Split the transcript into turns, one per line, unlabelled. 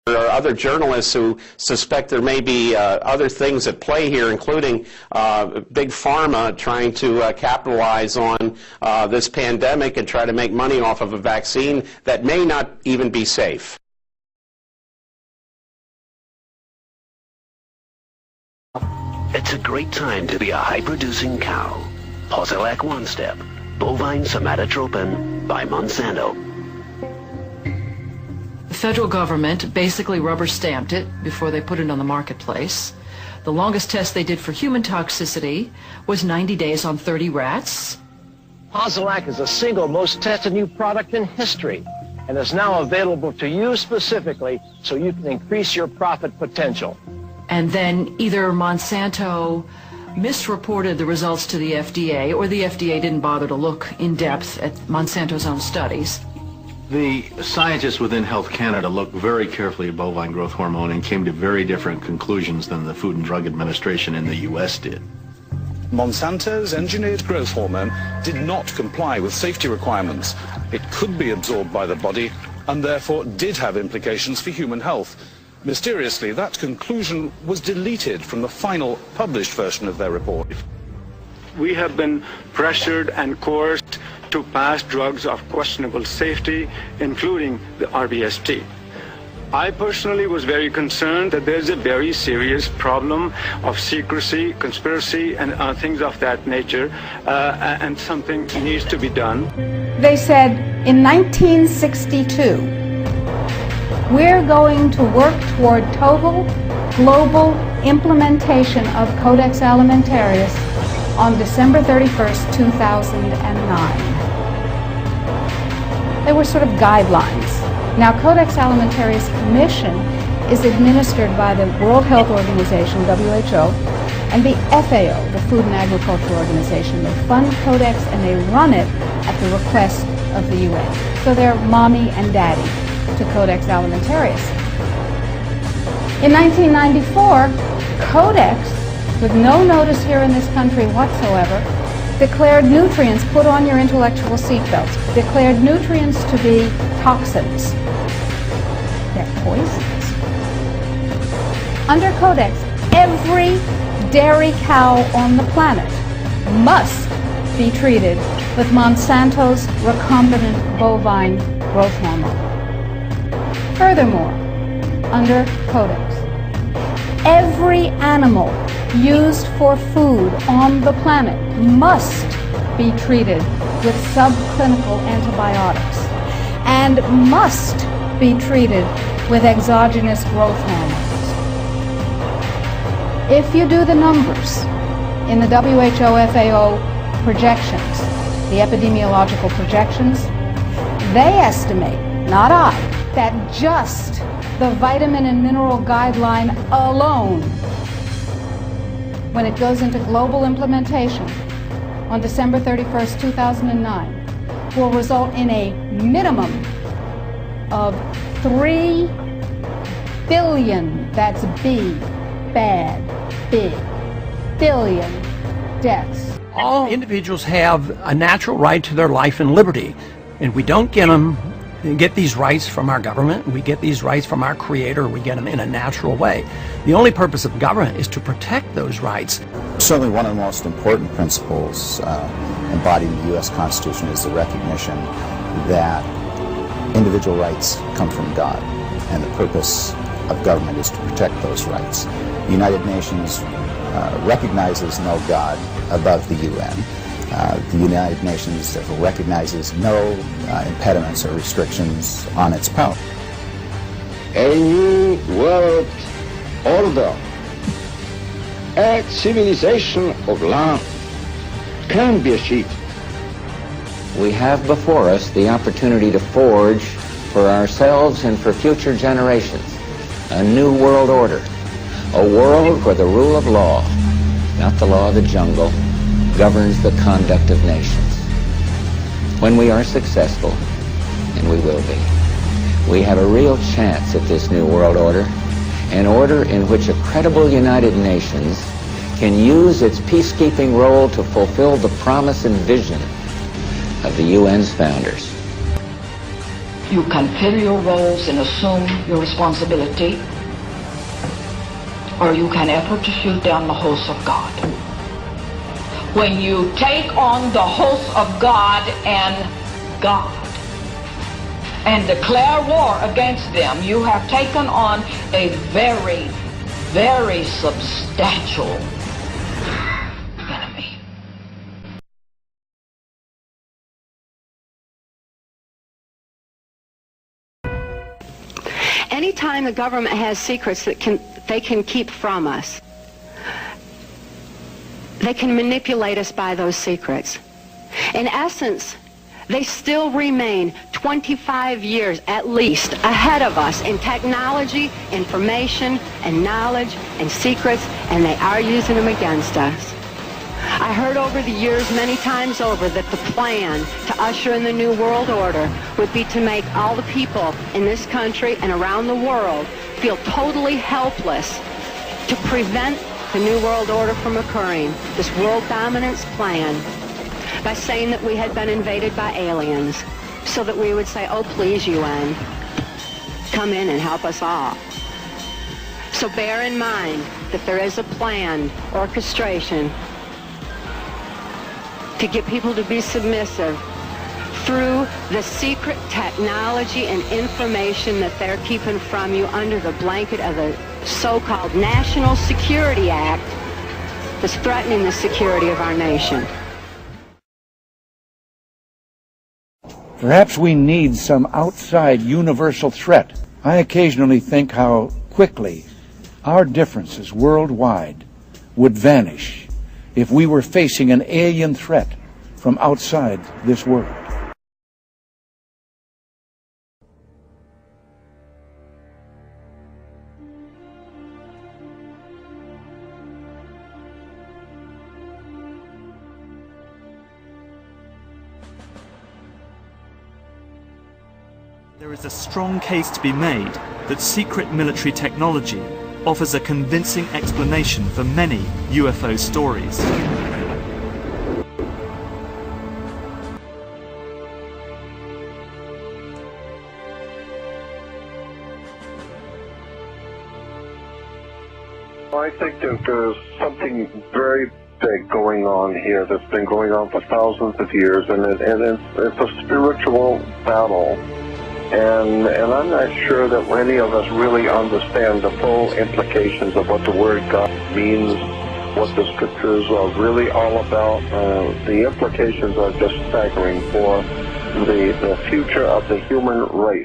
There are other journalists who suspect there may be other things at play here, including big pharma trying to capitalize on this pandemic and try to make money off of a vaccine that may not even be safe.
It's a great time to be a high-producing cow. Posilac One Step, bovine somatotropin by Monsanto.
The federal government basically rubber-stamped it before they put it on the marketplace. The longest test they did for human toxicity was 90 days on 30 rats.
Posilac is the single most tested new product in history and is now available to you specifically so you can increase your profit potential.
And then either Monsanto misreported the results to the FDA, or the FDA didn't bother to look in depth at Monsanto's own studies.
The scientists within Health Canada looked very carefully at bovine growth hormone and came to very different conclusions than the Food and Drug Administration in the U.S. did.
Monsanto's engineered growth hormone did not comply with safety requirements. It could be absorbed by the body and therefore did have implications for human health. Mysteriously, that conclusion was deleted from the final published version of their report.
We have been pressured and coerced to pass drugs of questionable safety, including the RBST. I personally was very concerned that there's a very serious problem of secrecy, conspiracy, and things of that nature, and something needs to be done.
They said in 1962, we're going to work toward total global implementation of Codex Alimentarius on December 31st, 2009. They were sort of guidelines. Now, Codex Alimentarius Commission is administered by the World Health Organization, WHO, and the FAO, the Food and Agriculture Organization. They fund Codex and they run it at the request of the UN. So they're mommy and daddy to Codex Alimentarius. In 1994, Codex, with no notice here in this country whatsoever, declared nutrients, put on your intellectual seatbelts, declared nutrients to be toxins. They're poisons. Under Codex, every dairy cow on the planet must be treated with Monsanto's recombinant bovine growth hormone. Furthermore, under Codex, every animal used for food on the planet must be treated with subclinical antibiotics and must be treated with exogenous growth hormones. If you do the numbers in the WHO FAO projections, the epidemiological projections, they estimate, not I, that just the vitamin and mineral guideline alone, when it goes into global implementation on December 31st, 2009, will result in a minimum of 3 billion, that's B, bad, big, billion deaths.
All individuals have a natural right to their life and liberty, and we don't get these rights from our government. We get these rights from our Creator. We get them in a natural way. The only purpose of government is to protect those rights.
Certainly one of the most important principles embodied in the U.S. Constitution is the recognition that individual rights come from God, and the purpose of government is to protect those rights. The United Nations recognizes no God above the UN. The United Nations therefore recognizes no impediments or restrictions on its power.
A new world order, a civilization of land can be achieved.
We have before us the opportunity to forge for ourselves and for future generations a new world order, a world where the rule of law, not the law of the jungle, governs the conduct of nations. When we are successful, and we will be, we have a real chance at this new world order, an order in which a credible United Nations can use its peacekeeping role to fulfill the promise and vision of the UN's founders.
You can fill your roles and assume your responsibility, or you can effort to shoot down the hosts of God. When you take on the hosts of God and declare war against them, you have taken on a very, very substantial enemy.
Anytime the government has secrets that they can keep from us, they can manipulate us by those secrets. In essence, they still remain 25 years at least ahead of us in technology, information, and knowledge, and secrets, and they are using them against us. I heard over the years many times over that the plan to usher in the New World Order would be to make all the people in this country and around the world feel totally helpless to prevent the New World Order from occurring, this world dominance plan, by saying that we had been invaded by aliens, so that we would say, oh, please, UN, come in and help us all. So bear in mind that there is a planned orchestration to get people to be submissive through the secret technology and information that they're keeping from you under the blanket of the so-called National Security Act that's threatening the security of our nation.
Perhaps we need some outside universal threat. I occasionally think how quickly our differences worldwide would vanish if we were facing an alien threat from outside this world.
There is a strong case to be made that secret military technology offers a convincing explanation for many UFO stories.
I think that there's something very big going on here that's been going on for thousands of years, and it's a spiritual battle. And I'm not sure that any of us really understand the full implications of what the word God means, what the scriptures are really all about. The implications are just staggering for the future of the human race.